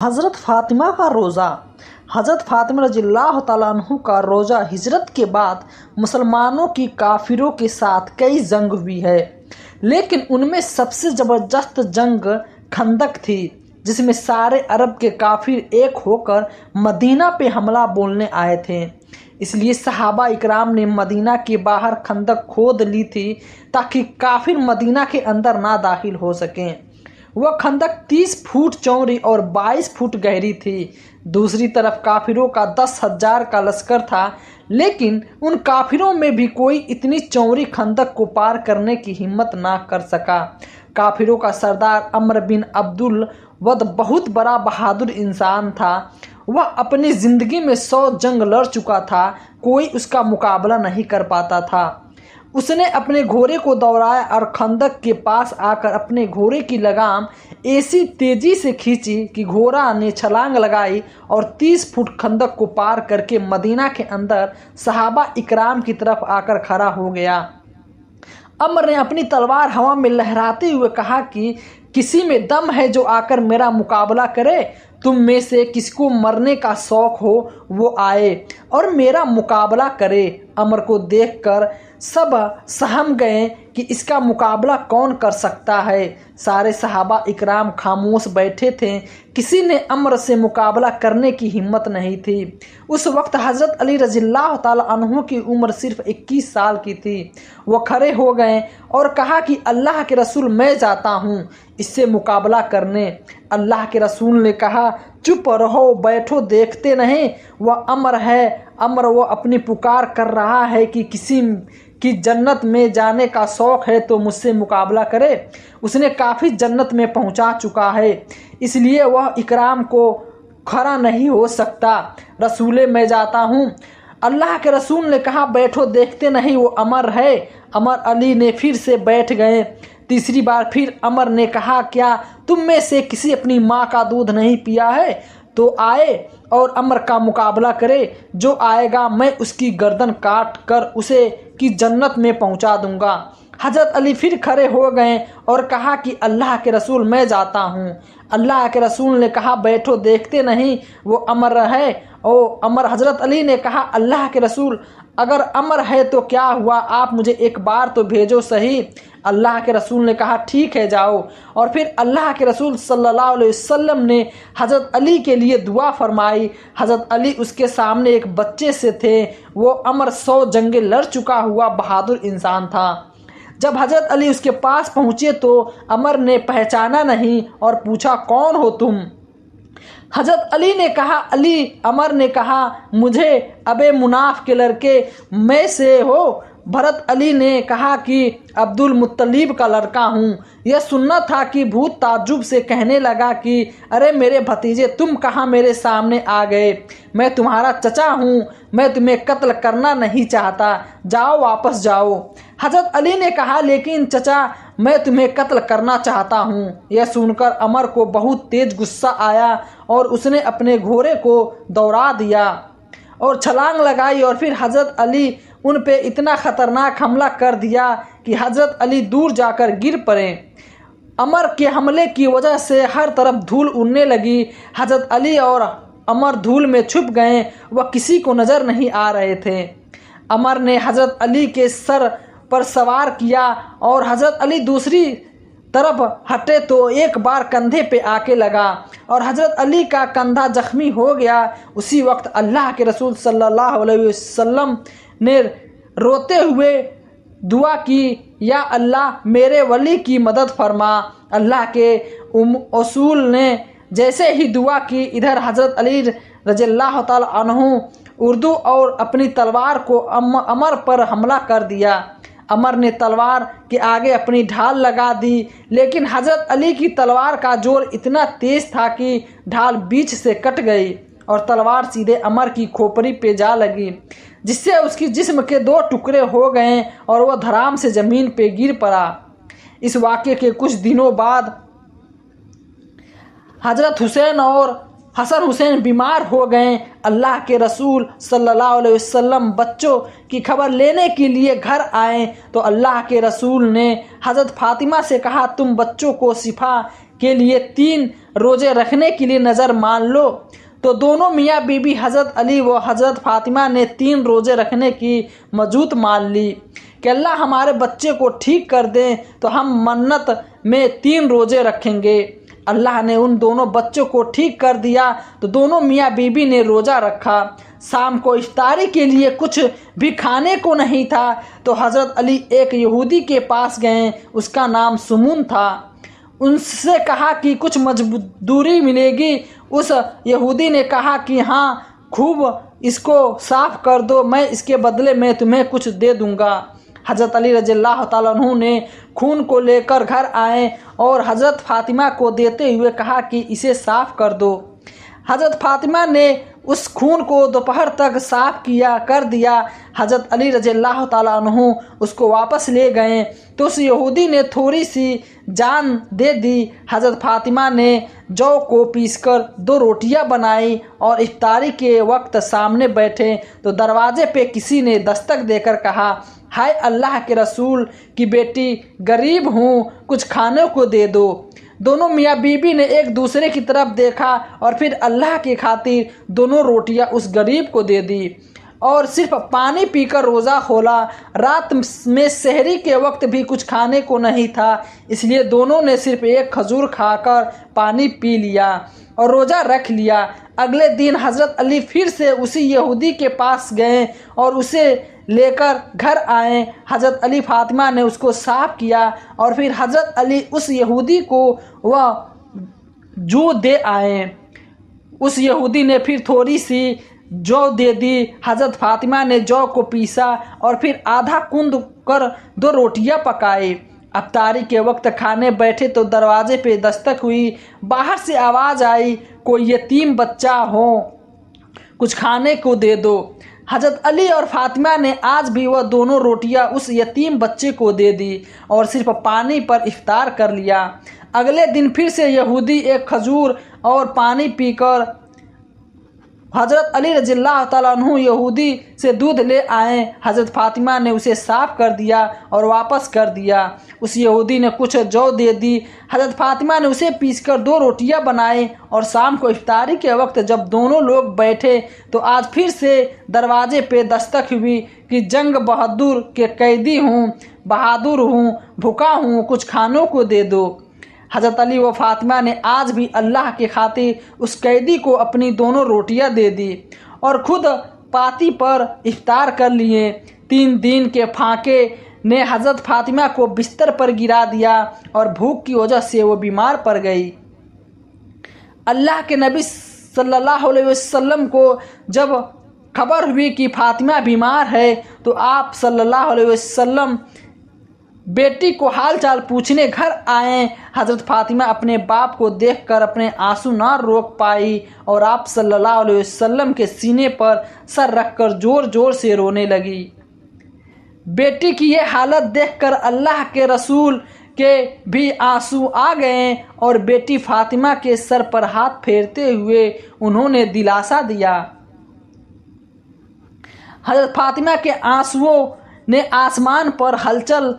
حضرت فاطمہ کا روزہ۔ حضرت فاطمہ رضی اللہ تعالیٰ عنہ کا روزہ ہجرت کے بعد مسلمانوں کی کافروں کے ساتھ کئی جنگ ہوئی ہے، لیکن ان میں سب سے زبردست جنگ خندق تھی، جس میں سارے عرب کے کافر ایک ہو کر مدینہ پہ حملہ بولنے آئے تھے۔ اس لیے صحابہ اکرام نے مدینہ کے باہر خندق کھود لی تھی تاکہ کافر مدینہ کے اندر نہ داخل ہو سکیں۔ وہ خندق 30 فٹ چوڑی اور 22 فٹ گہری تھی۔ دوسری طرف کافروں کا 10,000 کا لشکر تھا، لیکن ان کافروں میں بھی کوئی اتنی چوڑی خندق کو پار کرنے کی ہمت نہ کر سکا۔ کافروں کا سردار عمرو بن عبد الود بہت بڑا بہادر انسان تھا۔ وہ اپنی زندگی میں 100 جنگ لڑ چکا تھا، کوئی اس کا مقابلہ نہیں کر پاتا تھا۔ اس نے اپنے گھوڑے کو دوڑایا اور خندق کے پاس آ کر اپنے گھوڑے کی لگام ایسی تیزی سے کھینچی کہ گھوڑا نے چھلانگ لگائی اور 30 فٹ خندق کو پار کر کے مدینہ کے اندر صحابہ اکرام کی طرف آ کر کھڑا ہو گیا۔ عمر نے اپنی تلوار ہوا میں لہراتے ہوئے کہا کہ کسی میں دم ہے جو آ کر میرا مقابلہ کرے؟ تم میں سے کسی کو مرنے کا شوق ہو وہ آئے اور میرا مقابلہ کرے۔ عمر کو دیکھ کر سب سہم گئے کہ اس کا مقابلہ کون کر سکتا ہے۔ سارے صحابہ اکرام خاموش بیٹھے تھے، کسی نے عمر سے مقابلہ کرنے کی ہمت نہیں تھی۔ اس وقت حضرت علی رضی اللہ تعالیٰ عنہ کی عمر صرف 21 سال کی تھی۔ وہ کھڑے ہو گئے اور کہا کہ اللہ کے رسول میں جاتا ہوں اس سے مقابلہ کرنے۔ اللہ کے رسول نے کہا چپ رہو، بیٹھو، دیکھتے نہیں وہ عمر ہے، عمر وہ اپنی پکار کر رہا ہے کہ کسی کی جنت میں جانے کا شوق ہے تو مجھ سے مقابلہ کرے۔ اس نے کافی جنت میں پہنچا چکا ہے، اس لیے وہ اکرام کو کھڑا نہیں ہو سکتا۔ رسول میں جاتا ہوں۔ اللہ کے رسول نے کہا بیٹھو، دیکھتے نہیں وہ عمر ہے۔ عمر علی نے پھر سے بیٹھ گئے۔ تیسری بار پھر عمر نے کہا کیا تم میں سے کسی اپنی ماں کا دودھ نہیں پیا ہے؟ تو آئے اور عمر کا مقابلہ کرے، جو آئے گا میں اس کی گردن کاٹ کر اسے کی جنت میں پہنچا دوں گا۔ حضرت علی پھر کھڑے ہو گئے اور کہا کہ اللہ کے رسول میں جاتا ہوں۔ اللہ کے رسول نے کہا بیٹھو، دیکھتے نہیں وہ عمر ہے؟ عمر حضرت علی نے کہا اللہ کے رسول اگر عمر ہے تو کیا ہوا، آپ مجھے ایک بار تو بھیجو صحیح۔ اللہ کے رسول نے کہا ٹھیک ہے جاؤ۔ اور پھر اللہ کے رسول صلی اللہ علیہ وسلم نے حضرت علی کے لیے دعا فرمائی۔ حضرت علی اس کے سامنے ایک بچے سے تھے۔ وہ عمر 100 جنگیں لڑ چکا ہوا بہادر انسان تھا۔ جب حضرت علی اس کے پاس پہنچے تو عمر نے پہچانا نہیں اور پوچھا کون ہو تم؟ حضرت علی نے کہا علی۔ عمر نے کہا مجھے ابے مناف کے لڑکے میں سے ہو؟ حضرت علی نے کہا کہ عبد المطلب کا لڑکا ہوں۔ یہ سننا تھا کہ بھوت تعجب سے کہنے لگا کہ ارے میرے بھتیجے، تم کہاں میرے سامنے آ گئے؟ میں تمہارا چچا ہوں، میں تمہیں قتل کرنا نہیں چاہتا، جاؤ واپس جاؤ۔ حضرت علی نے کہا لیکن چچا میں تمہیں قتل کرنا چاہتا ہوں۔ یہ سن کر عمر کو بہت تیز غصہ آیا اور اس نے اپنے گھوڑے کو دوڑا دیا اور چھلانگ لگائی، اور پھر حضرت علی ان پہ اتنا خطرناک حملہ کر دیا کہ حضرت علی دور جا کر گر پڑے۔ عمر کے حملے کی وجہ سے ہر طرف دھول اڑنے لگی۔ حضرت علی اور عمر دھول میں چھپ گئے، وہ کسی کو نظر نہیں آ رہے تھے۔ عمر نے حضرت علی کے سر پر سوار کیا اور حضرت علی دوسری طرف ہٹے تو ایک بار کندھے پہ آ کے لگا اور حضرت علی کا کندھا زخمی ہو گیا۔ اسی وقت اللہ کے رسول صلی اللہ علیہ وسلم نے روتے ہوئے دعا کی یا اللہ میرے ولی کی مدد فرما۔ اللہ کے رسول نے جیسے ہی دعا کی، ادھر حضرت علی رضی اللہ تعالیٰ عنہ اردو اور اپنی تلوار کو عمر پر حملہ کر دیا۔ عمر نے تلوار کے آگے اپنی ڈھال لگا دی، لیکن حضرت علی کی تلوار کا زور اتنا تیز تھا کہ ڈھال بیچ سے کٹ گئی اور تلوار سیدھے عمر کی کھوپڑی پہ جا لگی، جس سے اس کی جسم کے 2 ٹکڑے ہو گئے اور وہ دھڑام سے زمین پہ گر پڑا۔ اس واقعے کے کچھ دنوں بعد حضرت حسین اور حسن حسین بیمار ہو گئے۔ اللہ کے رسول صلی اللہ علیہ وسلم بچوں کی خبر لینے کے لیے گھر آئے تو اللہ کے رسول نے حضرت فاطمہ سے کہا تم بچوں کو شفا کے لیے 3 روزے رکھنے کے لیے نظر مان لو۔ تو دونوں میاں بیوی حضرت علی و حضرت فاطمہ نے 3 روزے رکھنے کی مجبوریت مان لی کہ اللہ ہمارے بچے کو ٹھیک کر دیں تو ہم منت میں 3 روزے رکھیں گے۔ اللہ نے ان دونوں بچوں کو ٹھیک کر دیا تو دونوں میاں بیوی نے روزہ رکھا۔ شام کو افطاری کے لیے کچھ بھی کھانے کو نہیں تھا تو حضرت علی ایک یہودی کے پاس گئے، اس کا نام سمون تھا۔ ان سے کہا کہ کچھ مزدوری ملے گی۔ اس یہودی نے کہا کہ ہاں، خوب اس کو صاف کر دو، میں اس کے بدلے میں تمہیں کچھ دے دوں گا۔ حضرت علی رضی اللہ تعالیٰ عنہ نے خون کو لے کر گھر آئے اور حضرت فاطمہ کو دیتے ہوئے کہا کہ اسے صاف کر دو۔ حضرت فاطمہ نے اس خون کو دوپہر تک صاف کر دیا۔ حضرت علی رضی اللہ تعالیٰ عنہ اس کو واپس لے گئے تو اس یہودی نے تھوڑی سی جان دے دی۔ حضرت فاطمہ نے جو کو پیس کر 2 روٹیاں بنائی اور افطاری کے وقت سامنے بیٹھے تو دروازے پہ کسی نے دستک دے کر کہا، ہائے اللہ کے رسول کی بیٹی، غریب ہوں، کچھ کھانے کو دے دو۔ دونوں میاں بیوی نے ایک دوسرے کی طرف دیکھا اور پھر اللہ کی خاطر دونوں روٹیاں اس غریب کو دے دی اور صرف پانی پی کر روزہ کھولا۔ رات میں سحری کے وقت بھی کچھ کھانے کو نہیں تھا، اس لیے دونوں نے صرف ایک کھجور کھا کر پانی پی لیا اور روزہ رکھ لیا۔ اگلے دن حضرت علی پھر سے اسی یہودی کے پاس گئے اور اسے لے کر گھر آئے۔ حضرت علی فاطمہ نے اس کو صاف کیا اور پھر حضرت علی اس یہودی کو وہ جو دے آئے۔ اس یہودی نے پھر تھوڑی سی جو دے دی۔ حضرت فاطمہ نے جو کو پیسا اور پھر آدھا کند کر 2 روٹیاں پکائی۔ افطاری کے وقت کھانے بیٹھے تو دروازے پہ دستک ہوئی۔ باہر سے آواز آئی، کوئی یتیم بچہ ہو، کچھ کھانے کو دے دو۔ حضرت علی اور فاطمہ نے آج بھی وہ دونوں روٹیاں اس یتیم بچے کو دے دی اور صرف پانی پر افطار کر لیا۔ اگلے دن پھر سے یہودی ایک کھجور اور پانی پی کر حضرت علی رضی اللہ تعالیٰ عنہ یہودی سے دودھ لے آئے۔ حضرت فاطمہ نے اسے صاف کر دیا اور واپس کر دیا۔ اس یہودی نے کچھ جو دے دی۔ حضرت فاطمہ نے اسے پیس کر 2 روٹیاں بنائی اور شام کو افطاری کے وقت جب دونوں لوگ بیٹھے تو آج پھر سے دروازے پہ دستک ہوئی کہ جنگ بہادر کے قیدی ہوں، بہادر ہوں، بھوکا ہوں، کچھ کھانوں کو دے دو۔ حضرت علی و فاطمہ نے آج بھی اللہ کی خاطر اس قیدی کو اپنی دونوں روٹیاں دے دی اور خود پاتی پر افطار کر لیے۔ 3 دن کے پھاقے نے حضرت فاطمہ کو بستر پر گرا دیا اور بھوک کی وجہ سے وہ بیمار پڑ گئی۔ اللہ کے نبی صلی اللہ علیہ وسلم کو جب خبر ہوئی کہ فاطمہ بیمار ہے تو آپ صلی اللہ علیہ وسلم بیٹی کو حال چال پوچھنے گھر آئے۔ حضرت فاطمہ اپنے باپ کو دیکھ کر اپنے آنسو نہ روک پائی اور آپ صلی اللہ علیہ وسلم کے سینے پر سر رکھ کر زور زور سے رونے لگی۔ بیٹی کی یہ حالت دیکھ کر اللہ کے رسول کے بھی آنسو آ گئے اور بیٹی فاطمہ کے سر پر ہاتھ پھیرتے ہوئے انہوں نے دلاسا دیا۔ حضرت فاطمہ کے آنسوؤں نے آسمان پر ہلچل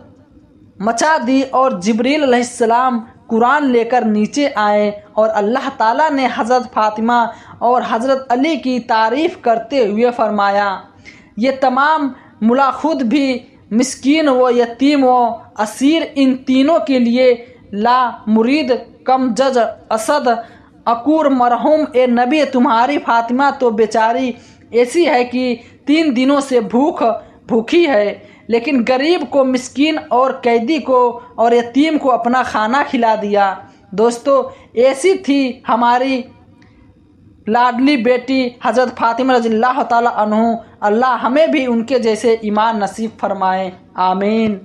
مچا دی اور جبریل علیہ السلام قرآن لے کر نیچے آئے اور اللہ تعالیٰ نے حضرت فاطمہ اور حضرت علی کی تعریف کرتے ہوئے فرمایا، یہ تمام ملا خود بھی مسکین و یتیم و اسیر، ان تینوں کے لیے لا مرید کم جج اسد عقور مرحوم۔ اے نبی، تمہاری فاطمہ تو بیچاری ایسی ہے کہ 3 دنوں سے بھوکی ہے، لیکن غریب کو، مسکین اور قیدی کو اور یتیم کو اپنا کھانا کھلا دیا۔ دوستو، ایسی تھی ہماری لاڈلی بیٹی حضرت فاطمہ رضی اللہ تعالیٰ عنہ۔ اللہ ہمیں بھی ان کے جیسے ایمان نصیب فرمائے، آمین۔